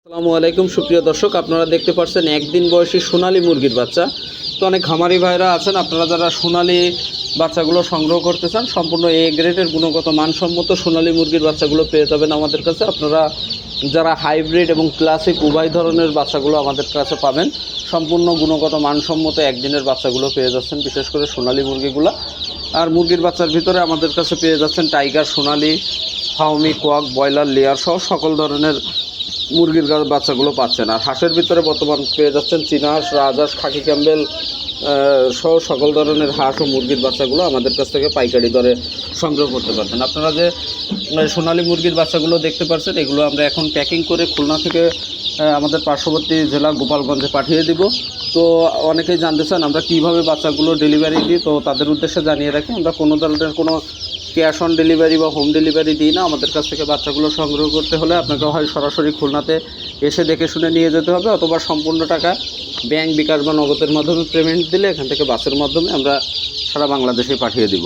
আসসালামু আলাইকুম সুপ্রিয় দর্শক, আপনারা দেখতে পাচ্ছেন একদিন বয়সী সোনালী মুরগির বাচ্চা। তো অনেক খামারি ভাইরা আছেন, আপনারা যারা সোনালী বাচ্চাগুলো সংগ্রহ করতে চান, সম্পূর্ণ এ গ্রেডের গুণগত মানসম্মত সোনালী মুরগির বাচ্চাগুলো পেয়ে যাবেন আমাদের কাছে। আপনারা যারা হাইব্রিড এবং ক্লাসিক উভয় ধরনের বাচ্চাগুলো আমাদের কাছে পাবেন। সম্পূর্ণ গুণগত মানসম্মত একদিনের বাচ্চাগুলো পেয়ে যাচ্ছেন, বিশেষ করে সোনালী মুরগিগুলো। আর মুরগির বাচ্চার ভিতরে আমাদের কাছে পেয়ে যাচ্ছেন টাইগার, সোনালী, ফাউমি, কোয়াক, ব্রয়লার, লেয়ার সহ সকল ধরনের মুরগির বাচ্চাগুলো পাচ্ছেন। আর হাঁসের ভিতরে বর্তমান পেয়ে যাচ্ছেন চীনা হাঁস, রাজহাঁস, খাকি ক্যাম্বেল সহ সকল ধরনের হাঁস ও মুরগির বাচ্চাগুলো আমাদের কাছ থেকে পাইকারি দরে সংগ্রহ করতে পারবেন। আপনারা যে সোনালী মুরগির বাচ্চাগুলো দেখতে পাচ্ছেন, এগুলো আমরা এখন প্যাকিং করে খুলনা থেকে আমাদের পার্শ্ববর্তী জেলা গোপালগঞ্জে পাঠিয়ে দিব। তো অনেকেই জানতে চান আমরা কীভাবে বাচ্চাগুলো ডেলিভারি দিই, তো তাদের উদ্দেশ্যে জানিয়ে রাখি আমরা কোনো ধরনের কোনো ক্যাশ অন ডেলিভারি বা হোম ডেলিভারি দিই না। আমাদের কাছ থেকে বাচ্চাগুলো সংগ্রহ করতে হলে আপনাকে হয় সরাসরি খুলনাতে এসে দেখে শুনে নিয়ে যেতে হবে, অথবা সম্পূর্ণ টাকা ব্যাংক, বিকাশ বা নগদের মাধ্যমে পেমেন্ট দিলে এখান থেকে বাসের মাধ্যমে আমরা সারা বাংলাদেশে পাঠিয়ে দিব।